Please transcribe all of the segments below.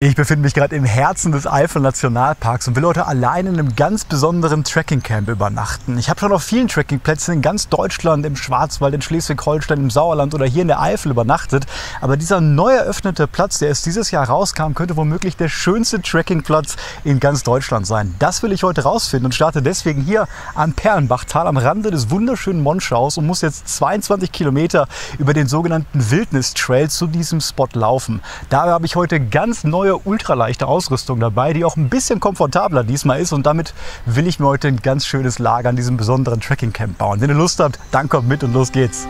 Ich befinde mich gerade im Herzen des Eifel-Nationalparks und will heute allein in einem ganz besonderen Trekkingcamp übernachten. Ich habe schon auf vielen Trekkingplätzen in ganz Deutschland, im Schwarzwald, in Schleswig-Holstein, im Sauerland oder hier in der Eifel übernachtet. Aber dieser neu eröffnete Platz, der erst dieses Jahr rauskam, könnte womöglich der schönste Trekkingplatz in ganz Deutschland sein. Das will ich heute rausfinden und starte deswegen hier am Perlenbachtal am Rande des wunderschönen Monschaus und muss jetzt 22 Kilometer über den sogenannten Wildnis-Trail zu diesem Spot laufen. Dabei habe ich heute ganz neue ultraleichte Ausrüstung dabei, die auch ein bisschen komfortabler diesmal ist, und damit will ich mir heute ein ganz schönes Lager an diesem besonderen Trekkingcamp bauen. Wenn ihr Lust habt, dann kommt mit und los geht's.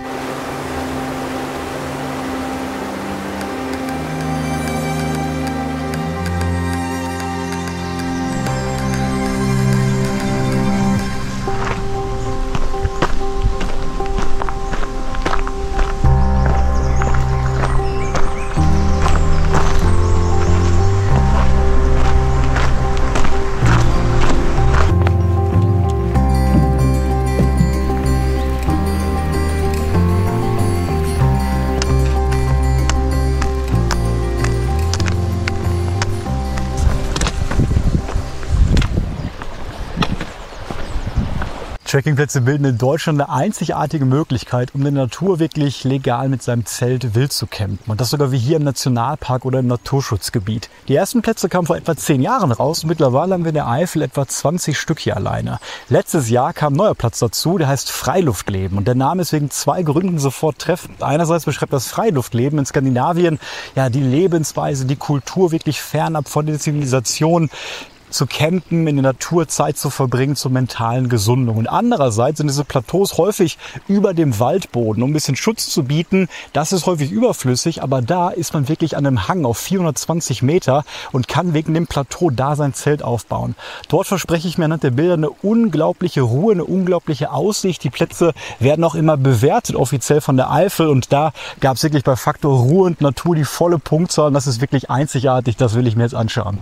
Trekkingplätze bilden in Deutschland eine einzigartige Möglichkeit, um in der Natur wirklich legal mit seinem Zelt wild zu campen. Und das sogar wie hier im Nationalpark oder im Naturschutzgebiet. Die ersten Plätze kamen vor etwa 10 Jahren raus und mittlerweile haben wir in der Eifel etwa 20 Stück hier alleine. Letztes Jahr kam ein neuer Platz dazu, der heißt Freiluftleben. Und der Name ist wegen 2 Gründen sofort treffend. Einerseits beschreibt das Freiluftleben in Skandinavien ja die Lebensweise, die Kultur wirklich fernab von der Zivilisation, zu campen, in der Natur Zeit zu verbringen, zur mentalen Gesundung. Und andererseits sind diese Plateaus häufig über dem Waldboden, um ein bisschen Schutz zu bieten. Das ist häufig überflüssig, aber da ist man wirklich an einem Hang auf 420 Meter und kann wegen dem Plateau da sein Zelt aufbauen. Dort verspreche ich mir anhand der Bilder eine unglaubliche Ruhe, eine unglaubliche Aussicht. Die Plätze werden auch immer bewertet, offiziell von der Eifel, und da gab es wirklich bei Faktor Ruhe und Natur die volle Punktzahl. Und das ist wirklich einzigartig, das will ich mir jetzt anschauen.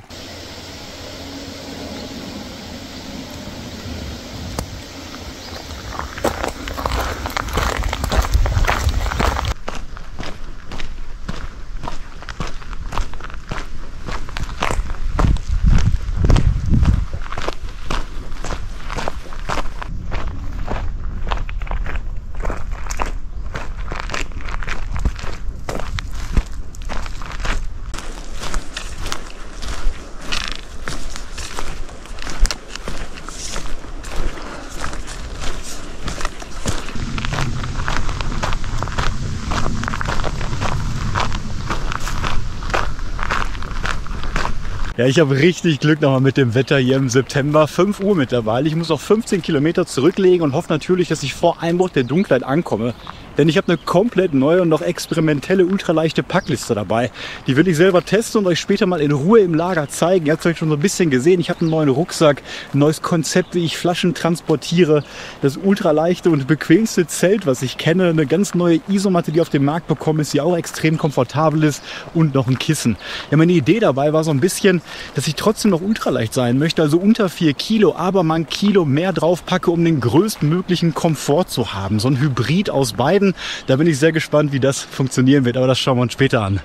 Ja, ich habe richtig Glück nochmal mit dem Wetter hier im September. 5 Uhr mittlerweile. Ich muss noch 15 Kilometer zurücklegen und hoffe natürlich, dass ich vor Einbruch der Dunkelheit ankomme. Denn ich habe eine komplett neue und noch experimentelle ultraleichte Packliste dabei. Die will ich selber testen und euch später mal in Ruhe im Lager zeigen. Ihr habt es euch schon so ein bisschen gesehen. Ich habe einen neuen Rucksack, ein neues Konzept, wie ich Flaschen transportiere. Das ultraleichte und bequemste Zelt, was ich kenne. Eine ganz neue Isomatte, die auf dem Markt bekommen ist, die auch extrem komfortabel ist, und noch ein Kissen. Ja, meine Idee dabei war so ein bisschen, dass ich trotzdem noch ultraleicht sein möchte, also unter 4 Kilo, aber mal 1 Kilo mehr drauf packe, um den größtmöglichen Komfort zu haben. So ein Hybrid aus beiden. Da bin ich sehr gespannt, wie das funktionieren wird, aber das schauen wir uns später an.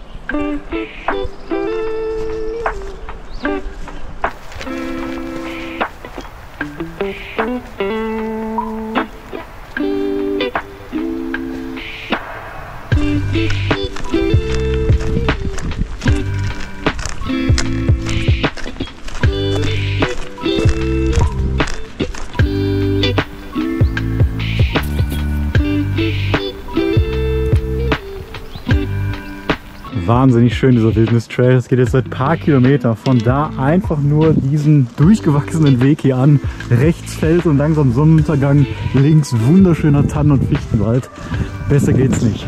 Wahnsinnig schön, dieser Wildnis-Trail. Es geht jetzt seit ein paar Kilometern von da einfach nur diesen durchgewachsenen Weg hier an. Rechts Feld und langsam Sonnenuntergang, links wunderschöner Tannen- und Fichtenwald. Besser geht's nicht.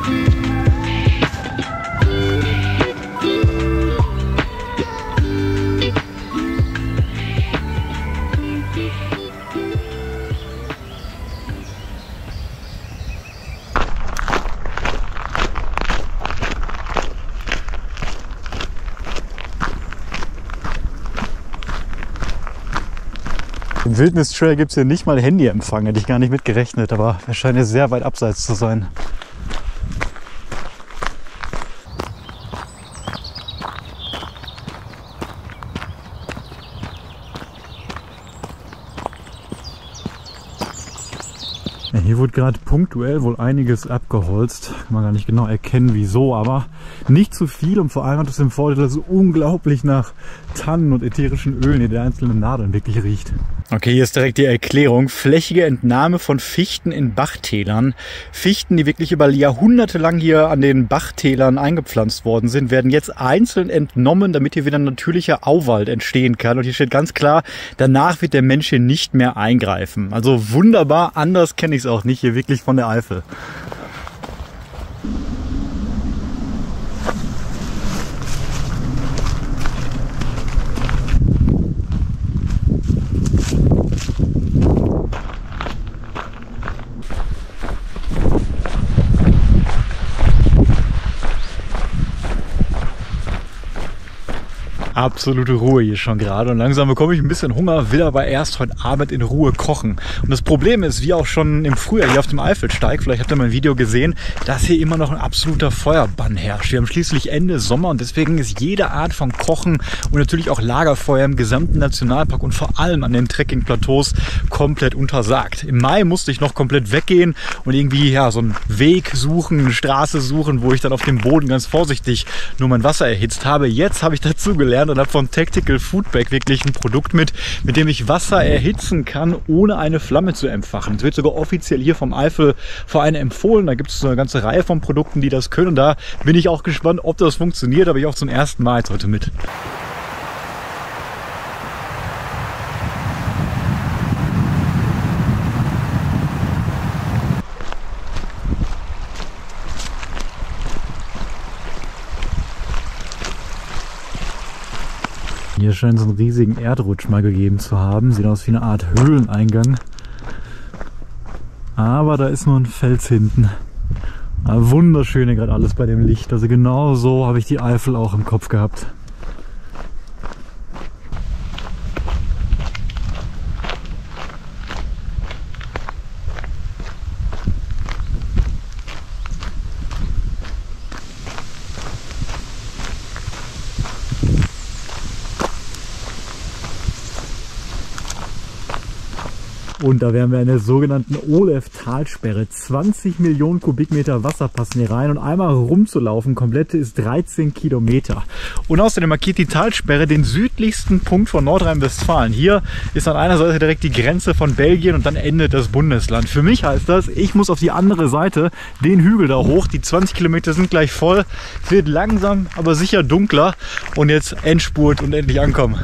Im Wildnis-Trail gibt es hier nicht mal Handyempfang, hätte ich gar nicht mit gerechnet, aber er scheint ja sehr weit abseits zu sein. Hier wurde gerade punktuell wohl einiges abgeholzt. Kann man gar nicht genau erkennen, wieso, aber nicht zu viel und vor allem hat es den Vorteil, dass es unglaublich nach Tannen und ätherischen Ölen in den einzelnen Nadeln wirklich riecht. Okay, hier ist direkt die Erklärung. Flächige Entnahme von Fichten in Bachtälern. Fichten, die wirklich über Jahrhunderte lang hier an den Bachtälern eingepflanzt worden sind, werden jetzt einzeln entnommen, damit hier wieder ein natürlicher Auwald entstehen kann. Und hier steht ganz klar, danach wird der Mensch hier nicht mehr eingreifen. Also wunderbar, anders kenne ich es auch nicht, hier wirklich von der Eifel. Absolute Ruhe hier schon gerade und langsam bekomme ich ein bisschen Hunger, will aber erst heute Abend in Ruhe kochen. Und das Problem ist, wie auch schon im Frühjahr hier auf dem Eifelsteig, vielleicht habt ihr mein Video gesehen, dass hier immer noch ein absoluter Feuerbann herrscht. Wir haben schließlich Ende Sommer und deswegen ist jede Art von Kochen und natürlich auch Lagerfeuer im gesamten Nationalpark und vor allem an den Trekkingplateaus komplett untersagt. Im Mai musste ich noch komplett weggehen und irgendwie ja, so einen Weg suchen, eine Straße suchen, wo ich dann auf dem Boden ganz vorsichtig nur mein Wasser erhitzt habe. Jetzt habe ich dazu gelernt und habe von Tactical Foodbag wirklich ein Produkt mit dem ich Wasser erhitzen kann, ohne eine Flamme zu entfachen. Es wird sogar offiziell hier vom Eifelverein empfohlen. Da gibt es eine ganze Reihe von Produkten, die das können. Und da bin ich auch gespannt, ob das funktioniert. Habe ich auch zum ersten Mal jetzt heute mit. Hier scheint es einen riesigen Erdrutsch mal gegeben zu haben. Sieht aus wie eine Art Höhleneingang. Aber da ist nur ein Fels hinten. Aber wunderschön hier gerade alles bei dem Licht. Also genau so habe ich die Eifel auch im Kopf gehabt. Und da wären wir in der sogenannten Olef-Talsperre. 20 Millionen Kubikmeter Wasser passen hier rein und einmal rumzulaufen komplett ist 13 Kilometer. Und außerdem markiert die Talsperre den südlichsten Punkt von Nordrhein-Westfalen. Hier ist an einer Seite direkt die Grenze von Belgien und dann endet das Bundesland. Für mich heißt das, ich muss auf die andere Seite den Hügel da hoch. Die 20 Kilometer sind gleich voll. Es wird langsam, aber sicher dunkler und jetzt Endspurt und endlich ankommen.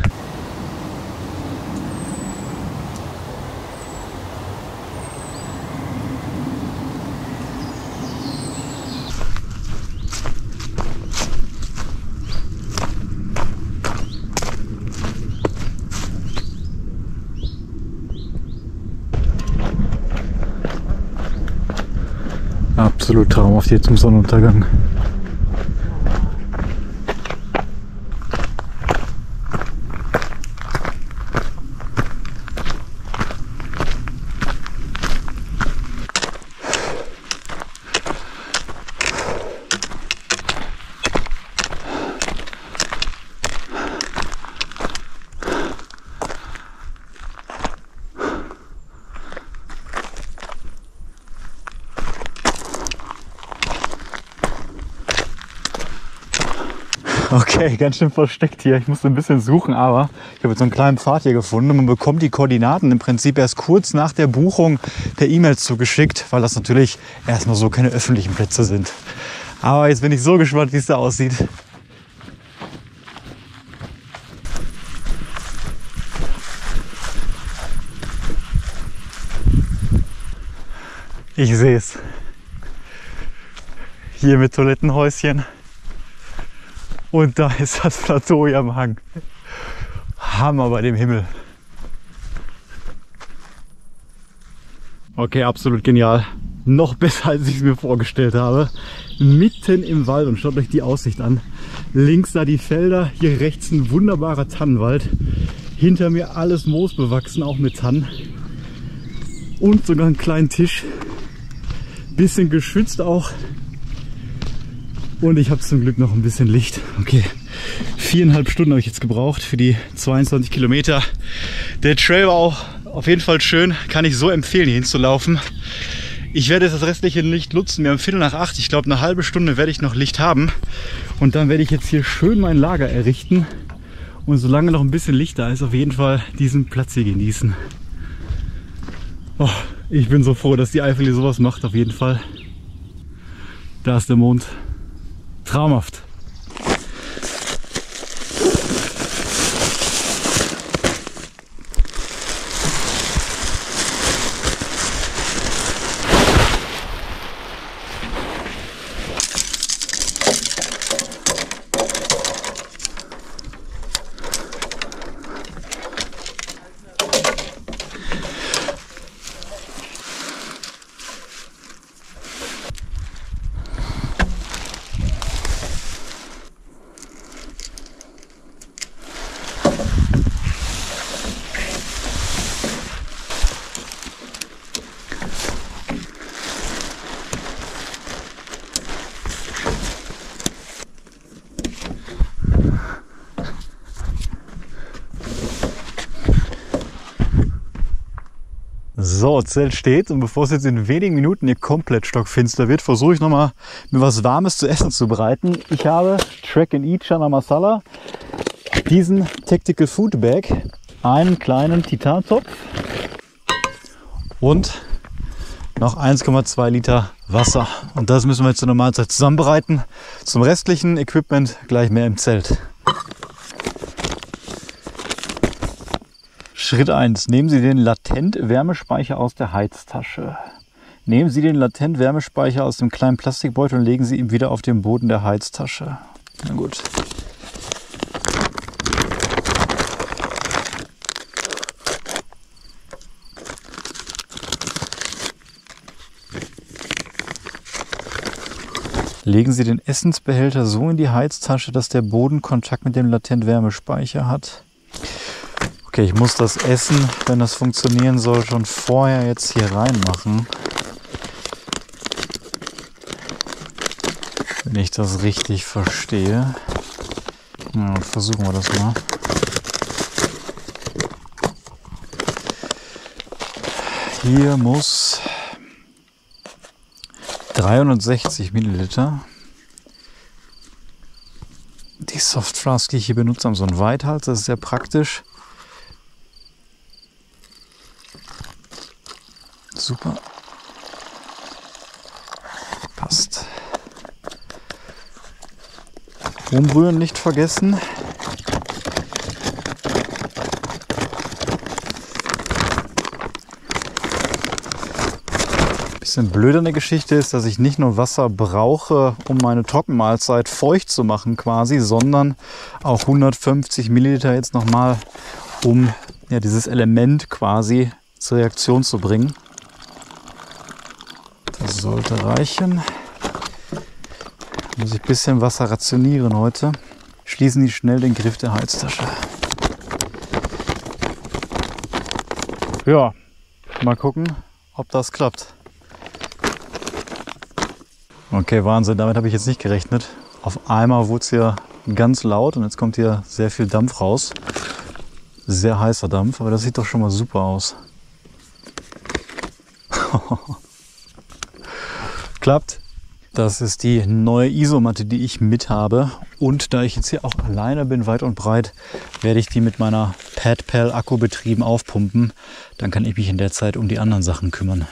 Absolut traumhaft hier zum Sonnenuntergang. Okay, ganz schön versteckt hier. Ich musste ein bisschen suchen, aber ich habe jetzt so einen kleinen Pfad hier gefunden und man bekommt die Koordinaten im Prinzip erst kurz nach der Buchung per E-Mail zugeschickt, weil das natürlich erstmal so keine öffentlichen Plätze sind. Aber jetzt bin ich so gespannt, wie es da aussieht. Ich sehe es. Hier mit Toilettenhäuschen. Und da ist das Plateau hier am Hang. Hammer bei dem Himmel. Okay, absolut genial. Noch besser, als ich es mir vorgestellt habe. Mitten im Wald und schaut euch die Aussicht an. Links da die Felder, hier rechts ein wunderbarer Tannenwald. Hinter mir alles moosbewachsen, auch mit Tannen. Und sogar einen kleinen Tisch. Bisschen geschützt auch. Und ich habe zum Glück noch ein bisschen Licht. Okay, 4,5 Stunden habe ich jetzt gebraucht für die 22 Kilometer. Der Trail war auch auf jeden Fall schön. Kann ich so empfehlen, hier hinzulaufen. Ich werde das restliche Licht nutzen. Wir haben 7:45. Ich glaube, eine halbe Stunde werde ich noch Licht haben. Und dann werde ich jetzt hier schön mein Lager errichten. Und solange noch ein bisschen Licht da ist, auf jeden Fall diesen Platz hier genießen. Oh, ich bin so froh, dass die Eifel hier sowas macht, auf jeden Fall. Da ist der Mond. Traumhaft. So, Zelt steht und bevor es jetzt in wenigen Minuten hier komplett stockfinster wird, versuche ich nochmal mir was Warmes zu essen zu bereiten. Ich habe Trek and Eat Chana Masala, diesen Tactical Food Bag, einen kleinen Titantopf und noch 1,2 Liter Wasser. Und das müssen wir jetzt zur Normalzeit zusammenbereiten. Zum restlichen Equipment gleich mehr im Zelt. Schritt 1. Nehmen Sie den Latent-Wärmespeicher aus der Heiztasche. Nehmen Sie den Latent-Wärmespeicher aus dem kleinen Plastikbeutel und legen Sie ihn wieder auf den Boden der Heiztasche. Na gut. Legen Sie den Essensbehälter so in die Heiztasche, dass der Boden Kontakt mit dem Latent-Wärmespeicher hat. Okay, ich muss das Essen, wenn das funktionieren soll, schon vorher jetzt hier reinmachen. Wenn ich das richtig verstehe. Ja, versuchen wir das mal. Hier muss 360 Milliliter. Die Softflask, die ich hier benutze, haben so einen Weithals, das ist sehr praktisch. Super. Passt. Umrühren nicht vergessen. Bisschen blöd an der Geschichte ist, dass ich nicht nur Wasser brauche, um meine Trockenmahlzeit feucht zu machen quasi, sondern auch 150 Milliliter jetzt nochmal, um ja, dieses Element quasi zur Reaktion zu bringen. Das sollte reichen. Muss ich ein bisschen Wasser rationieren heute. Schließen Sie schnell den Griff der Heiztasche. Ja, mal gucken, ob das klappt. Okay, Wahnsinn, damit habe ich jetzt nicht gerechnet. Auf einmal wurde es hier ganz laut und jetzt kommt hier sehr viel Dampf raus. Sehr heißer Dampf, aber das sieht doch schon mal super aus. Klappt. Das ist die neue Isomatte, die ich mit habe. Und da ich jetzt hier auch alleine bin, weit und breit, werde ich die mit meiner PadPal Akku betrieben aufpumpen. Dann kann ich mich in der Zeit um die anderen Sachen kümmern.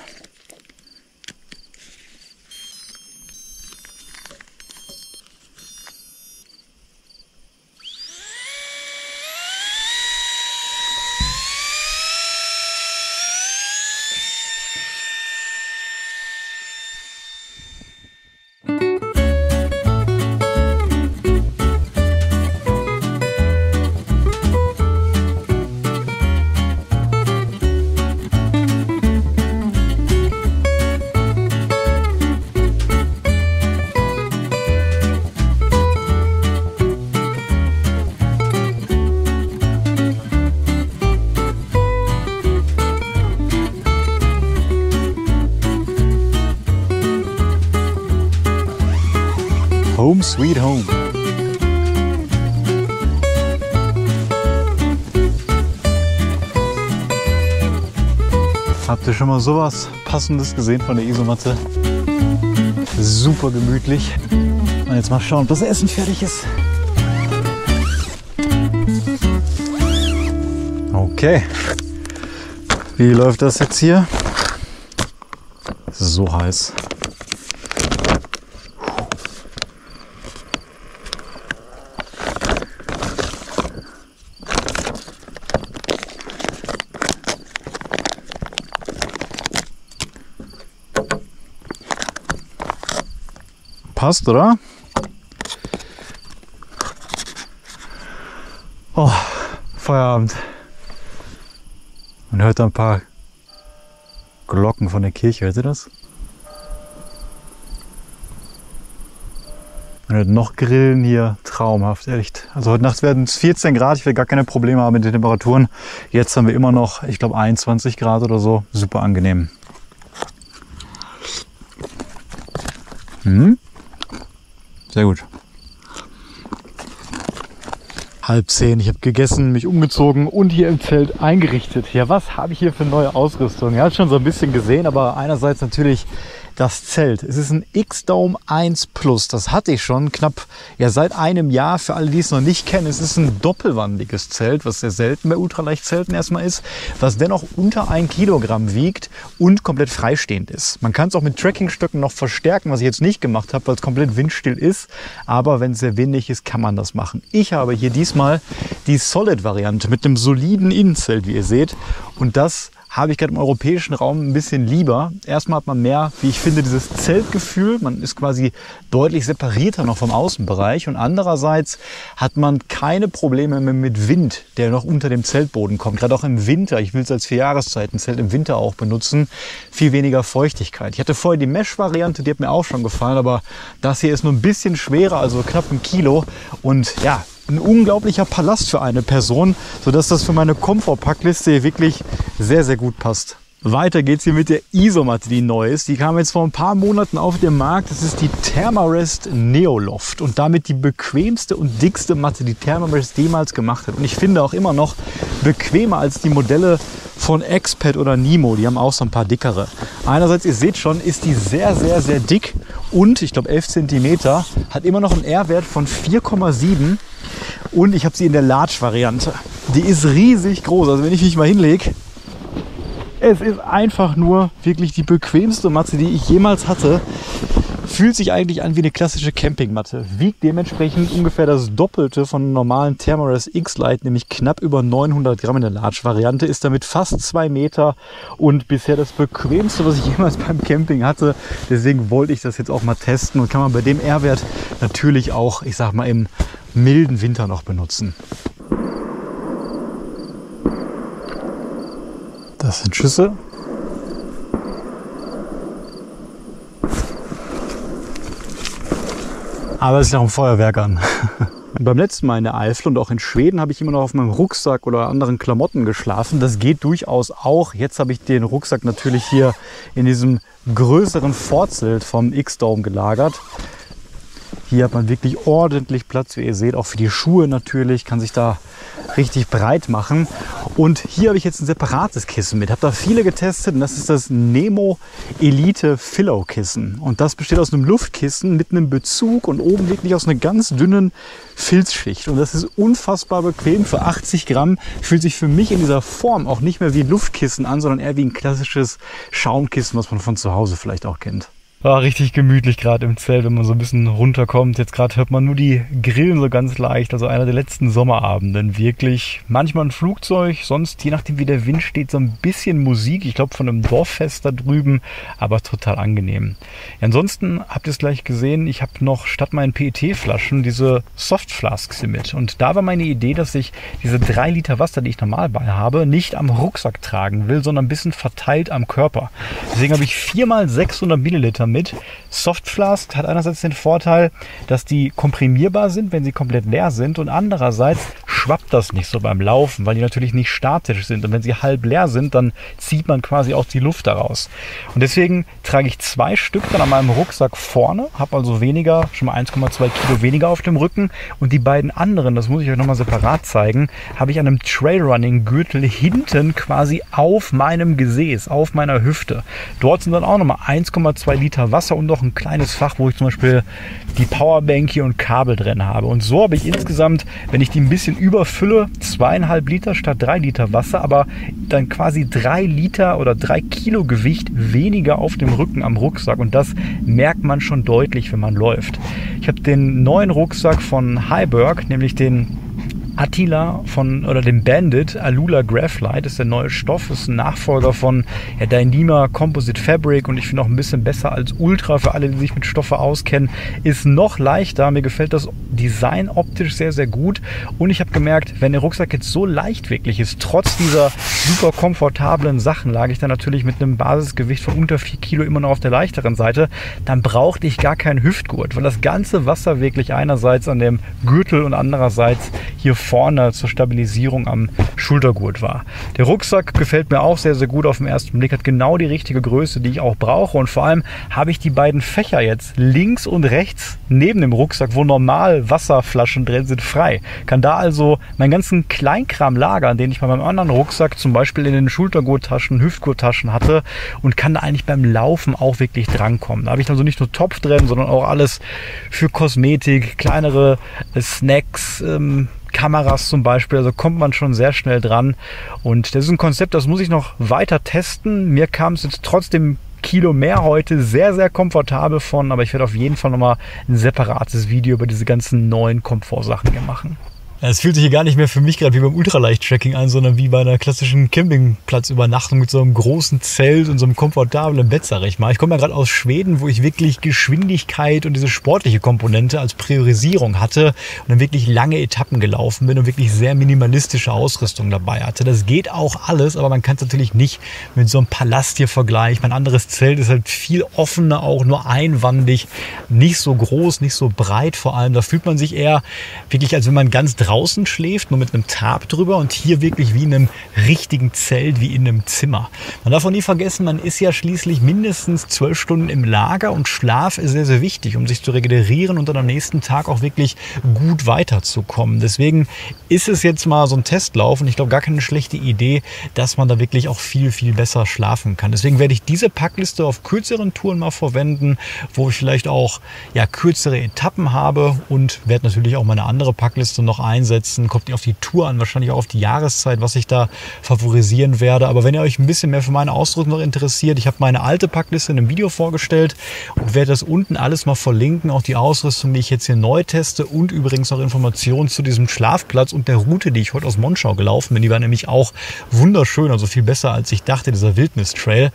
Home sweet home. Habt ihr schon mal sowas Passendes gesehen von der Isomatte? Super gemütlich. Und jetzt mal schauen, ob das Essen fertig ist. Okay. Wie läuft das jetzt hier? Es ist so heiß. Passt, oder? Oh, Feierabend. Man hört da ein paar Glocken von der Kirche, hört ihr das? Man hört noch Grillen hier, traumhaft, echt. Also heute Nacht werden es 14 Grad, ich will gar keine Probleme haben mit den Temperaturen. Jetzt haben wir immer noch, ich glaube 21 Grad oder so, super angenehm. Sehr gut. 9:30, ich habe gegessen, mich umgezogen und hier im Zelt eingerichtet. Ja, was habe ich hier für neue Ausrüstung? Ihr habt schon so ein bisschen gesehen, aber einerseits natürlich das Zelt. Es ist ein X-Dome 1 Plus. Das hatte ich schon knapp seit einem Jahr. Für alle, die es noch nicht kennen, es ist ein doppelwandiges Zelt, was sehr selten bei Ultraleichtzelten erstmal ist, was dennoch unter 1 Kilogramm wiegt und komplett freistehend ist. Man kann es auch mit Trekkingstöcken noch verstärken, was ich jetzt nicht gemacht habe, weil es komplett windstill ist. Aber wenn es sehr windig ist, kann man das machen. Ich habe hier diesmal die Solid-Variante mit einem soliden Innenzelt, wie ihr seht. Und das habe ich gerade im europäischen Raum ein bisschen lieber. Erstmal hat man mehr, wie ich finde, dieses Zeltgefühl. Man ist quasi deutlich separierter noch vom Außenbereich. Und andererseits hat man keine Probleme mehr mit Wind, der noch unter dem Zeltboden kommt. Gerade auch im Winter. Ich will es als 4 Jahreszeiten-Zelt im Winter auch benutzen. Viel weniger Feuchtigkeit. Ich hatte vorher die Mesh-Variante, die hat mir auch schon gefallen. Aber das hier ist nur ein bisschen schwerer, also knapp 1 Kilo. Und ja, ein unglaublicher Palast für eine Person, sodass das für meine Komfortpackliste hier wirklich sehr, sehr gut passt. Weiter geht's hier mit der Isomatte, die neu ist. Die kam jetzt vor ein paar Monaten auf den Markt. Das ist die Thermarest Neoloft und damit die bequemste und dickste Matte, die Thermarest jemals gemacht hat. Und ich finde auch immer noch bequemer als die Modelle von Expert oder Nemo. Die haben auch so ein paar dickere. Einerseits, ihr seht schon, ist die sehr, sehr, sehr dick und ich glaube 11 cm, hat immer noch einen R-Wert von 4,7. Und ich habe sie in der Large-Variante. Die ist riesig groß. Also wenn ich mich mal hinlege, es ist einfach nur wirklich die bequemste Matte, die ich jemals hatte. Fühlt sich eigentlich an wie eine klassische Campingmatte. Wiegt dementsprechend ungefähr das Doppelte von einem normalen Thermarest X-Lite, nämlich knapp über 900 Gramm in der Large-Variante. Ist damit fast 2 Meter und bisher das bequemste, was ich jemals beim Camping hatte. Deswegen wollte ich das jetzt auch mal testen und kann man bei dem R-Wert natürlich auch, ich sag mal, im milden Winter noch benutzen. Das sind Schüsse. Aber es ist auch ein Feuerwerk an. Beim letzten Mal in der Eifel und auch in Schweden habe ich immer noch auf meinem Rucksack oder anderen Klamotten geschlafen. Das geht durchaus auch. Jetzt habe ich den Rucksack natürlich hier in diesem größeren Vorzelt vom X-Dome gelagert. Hier hat man wirklich ordentlich Platz, wie ihr seht, auch für die Schuhe natürlich, kann sich da richtig breit machen. Und hier habe ich jetzt ein separates Kissen mit. Habe da viele getestet und das ist das Nemo Elite Pillow Kissen. Und das besteht aus einem Luftkissen mit einem Bezug und oben wirklich aus einer ganz dünnen Filzschicht. Und das ist unfassbar bequem. Für 80 Gramm fühlt sich für mich in dieser Form auch nicht mehr wie ein Luftkissen an, sondern eher wie ein klassisches Schaumkissen, was man von zu Hause vielleicht auch kennt. War richtig gemütlich gerade im Zelt, wenn man so ein bisschen runterkommt. Jetzt gerade hört man nur die Grillen so ganz leicht. Also einer der letzten Sommerabenden wirklich. Manchmal ein Flugzeug, sonst je nachdem wie der Wind steht, so ein bisschen Musik. Ich glaube von einem Dorffest da drüben, aber total angenehm. Ja, ansonsten habt ihr es gleich gesehen, ich habe noch statt meinen PET-Flaschen diese Softflasks hier mit. Und da war meine Idee, dass ich diese 3 Liter Wasser, die ich normal bei habe, nicht am Rucksack tragen will, sondern ein bisschen verteilt am Körper. Deswegen habe ich 4 mal 600 Milliliter mit. Softflask hat einerseits den Vorteil, dass die komprimierbar sind, wenn sie komplett leer sind und andererseits schwappt das nicht so beim Laufen, weil die natürlich nicht statisch sind. Und wenn sie halb leer sind, dann zieht man quasi auch die Luft daraus. Und deswegen trage ich 2 Stück dann an meinem Rucksack vorne, habe also weniger, schon mal 1,2 Kilo weniger auf dem Rücken. Und die beiden anderen, das muss ich euch nochmal separat zeigen, habe ich an einem Trailrunning-Gürtel hinten quasi auf meinem Gesäß, auf meiner Hüfte. Dort sind dann auch nochmal 1,2 Liter Wasser und noch ein kleines Fach, wo ich zum Beispiel die Powerbank hier und Kabel drin habe. Und so habe ich insgesamt, wenn ich die ein bisschen überfülle, 2,5 Liter statt 3 Liter Wasser, aber dann quasi 3 Liter oder 3 Kilo Gewicht weniger auf dem Rücken am Rucksack. Und das merkt man schon deutlich, wenn man läuft. Ich habe den neuen Rucksack von Hyberg, nämlich den Attila oder dem Bandit Alula Graphite, ist der neue Stoff, ist ein Nachfolger von Dyneema Composite Fabric und ich finde auch ein bisschen besser als Ultra für alle, die sich mit Stoffe auskennen. Ist noch leichter, mir gefällt das Design optisch sehr, sehr gut und ich habe gemerkt, wenn der Rucksack jetzt so leicht wirklich ist, trotz dieser super komfortablen Sachen, lag ich dann natürlich mit einem Basisgewicht von unter 4 Kilo immer noch auf der leichteren Seite, dann brauchte ich gar keinen Hüftgurt, weil das ganze Wasser wirklich einerseits an dem Gürtel und andererseits hier vorne zur Stabilisierung am Schultergurt war. Der Rucksack gefällt mir auch sehr, sehr gut auf den ersten Blick, hat genau die richtige Größe, die ich auch brauche und vor allem habe ich die beiden Fächer jetzt links und rechts neben dem Rucksack, wo normal Wasserflaschen drin sind, frei. Kann da also meinen ganzen Kleinkram lagern, den ich bei meinem anderen Rucksack zum Beispiel in den Schultergurttaschen, Hüftgurttaschen hatte und kann da eigentlich beim Laufen auch wirklich drankommen. Da habe ich dann so nicht nur Topf drin, sondern auch alles für Kosmetik, kleinere Snacks, Kameras zum Beispiel, also kommt man schon sehr schnell dran und das ist ein Konzept, das muss ich noch weiter testen. Mir kam es jetzt trotzdem Kilo mehr heute sehr, sehr komfortabel von, aber ich werde auf jeden Fall nochmal ein separates Video über diese ganzen neuen Komfortsachen hier machen. Es fühlt sich hier gar nicht mehr für mich gerade wie beim Ultraleicht-Tracking an, sondern wie bei einer klassischen Campingplatzübernachtung mit so einem großen Zelt und so einem komfortablen Bett, sag ich mal. Ich komme ja gerade aus Schweden, wo ich wirklich Geschwindigkeit und diese sportliche Komponente als Priorisierung hatte und dann wirklich lange Etappen gelaufen bin und wirklich sehr minimalistische Ausrüstung dabei hatte. Das geht auch alles, aber man kann es natürlich nicht mit so einem Palast hier vergleichen. Mein anderes Zelt ist halt viel offener, auch nur einwandig, nicht so groß, nicht so breit vor allem. Da fühlt man sich eher wirklich, als wenn man ganz draußen schläft, nur mit einem Tarp drüber und hier wirklich wie in einem richtigen Zelt, wie in einem Zimmer. Man darf auch nie vergessen, man ist ja schließlich mindestens 12 Stunden im Lager und Schlaf ist sehr, sehr wichtig, um sich zu regenerieren und dann am nächsten Tag auch wirklich gut weiterzukommen. Deswegen ist es jetzt mal so ein Testlauf und ich glaube gar keine schlechte Idee, dass man da wirklich auch viel, viel besser schlafen kann. Deswegen werde ich diese Packliste auf kürzeren Touren mal verwenden, wo ich vielleicht auch kürzere Etappen habe und werde natürlich auch meine andere Packliste noch einsetzen. Kommt auf die Tour an, wahrscheinlich auch auf die Jahreszeit, was ich da favorisieren werde. Aber wenn ihr euch ein bisschen mehr für meine Ausrüstung noch interessiert, ich habe meine alte Packliste in einem Video vorgestellt und werde das unten alles mal verlinken. Auch die Ausrüstung, die ich jetzt hier neu teste und übrigens noch Informationen zu diesem Schlafplatz und der Route, die ich heute aus Monschau gelaufen bin. Die war nämlich auch wunderschön, also viel besser als ich dachte, dieser Wildnis-Trail.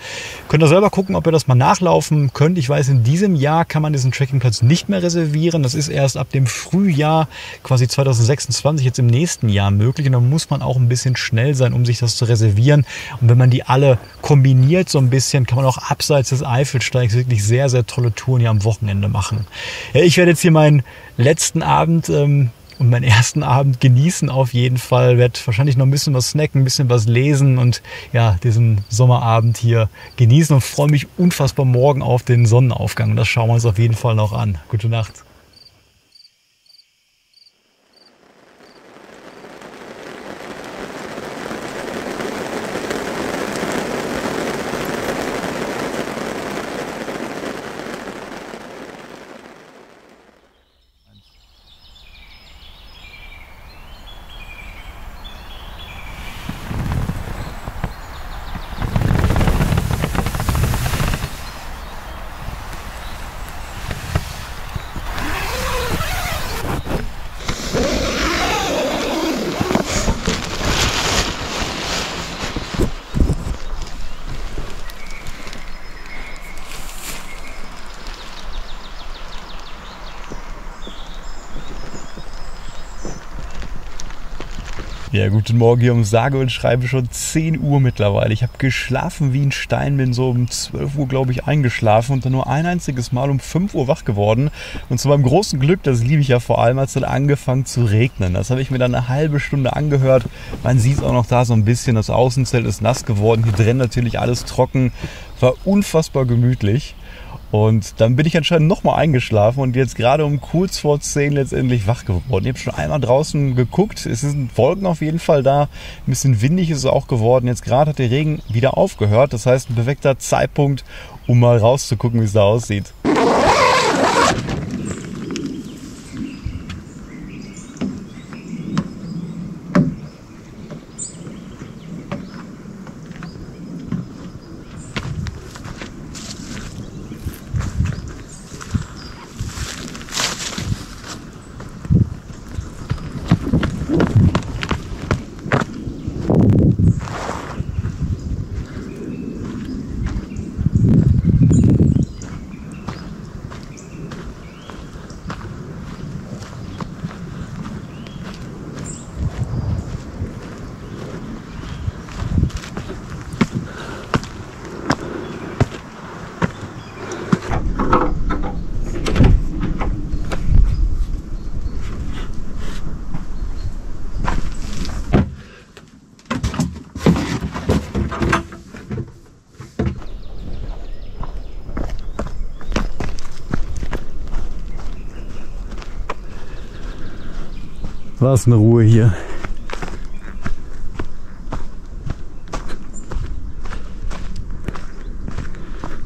Könnt ihr selber gucken, ob ihr das mal nachlaufen könnt. Ich weiß, in diesem Jahr kann man diesen Trekkingplatz nicht mehr reservieren. Das ist erst ab dem Frühjahr, quasi 2026, jetzt im nächsten Jahr möglich. Und dann muss man auch ein bisschen schnell sein, um sich das zu reservieren. Und wenn man die alle kombiniert so ein bisschen, kann man auch abseits des Eifelsteigs wirklich sehr, sehr tolle Touren hier am Wochenende machen. Ja, ich werde jetzt hier meinen letzten Abend und meinen ersten Abend genießen auf jeden Fall. Werde wahrscheinlich noch ein bisschen was snacken, ein bisschen was lesen und ja, diesen Sommerabend hier genießen und freue mich unfassbar morgen auf den Sonnenaufgang. Und das schauen wir uns auf jeden Fall noch an. Gute Nacht. Ja, guten Morgen hier um sage und schreibe schon 10 Uhr mittlerweile. Ich habe geschlafen wie ein Stein, bin so um 12 Uhr, glaube ich, eingeschlafen und dann nur ein einziges Mal um 5 Uhr wach geworden. Und zu meinem großen Glück, das liebe ich ja vor allem, hat es dann angefangen zu regnen. Das habe ich mir dann eine halbe Stunde angehört. Man sieht es auch noch da so ein bisschen, das Außenzelt ist nass geworden. Hier drin natürlich alles trocken. War unfassbar gemütlich. Und dann bin ich anscheinend nochmal eingeschlafen und jetzt gerade um kurz vor 10 letztendlich wach geworden. Ich habe schon einmal draußen geguckt, es sind Wolken auf jeden Fall da, ein bisschen windig ist es auch geworden. Jetzt gerade hat der Regen wieder aufgehört, das heißt ein perfekter Zeitpunkt, um mal rauszugucken, wie es da aussieht. Was eine Ruhe hier.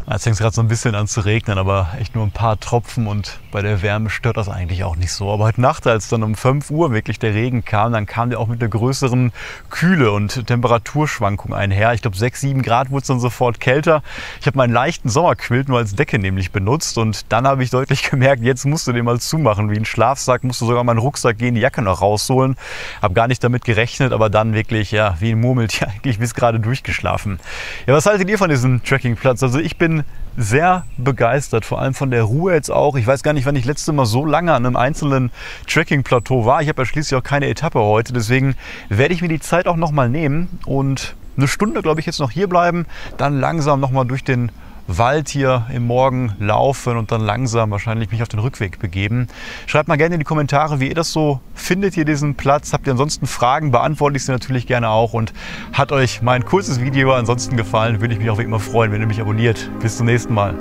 Jetzt fängt es gerade so ein bisschen an zu regnen, aber echt nur ein paar Tropfen und bei der Wärme stört das eigentlich auch nicht so. Aber heute Nacht, als dann um 5 Uhr wirklich der Regen kam, dann kam der auch mit einer größeren Kühle und Temperaturschwankung einher. Ich glaube 6, 7 Grad wurde es dann sofort kälter. Ich habe meinen leichten Sommerquilt nur als Decke nämlich benutzt und dann habe ich deutlich gemerkt, jetzt musst du den mal zumachen. Wie ein Schlafsack, musst du sogar meinen Rucksack gehen, die Jacke noch rausholen. Habe gar nicht damit gerechnet, aber dann wirklich, ja, wie ein Murmeltier eigentlich bis gerade durchgeschlafen. Ja, was haltet ihr von diesem Trekkingplatz? Also ich bin sehr begeistert, vor allem von der Ruhe jetzt auch. Ich weiß gar nicht, wann ich letzte Mal so lange an einem einzelnen Trekkingplateau war. Ich habe ja schließlich auch keine Etappe heute, deswegen werde ich mir die Zeit auch noch mal nehmen und eine Stunde, glaube ich, jetzt noch hier bleiben, dann langsam noch mal durch den Wald hier im Morgen laufen und dann langsam wahrscheinlich mich auf den Rückweg begeben. Schreibt mal gerne in die Kommentare, wie ihr das so findet hier diesen Platz. Habt ihr ansonsten Fragen, beantworte ich sie natürlich gerne auch. Und hat euch mein kurzes Video ansonsten gefallen, würde ich mich auch wie immer freuen, wenn ihr mich abonniert. Bis zum nächsten Mal.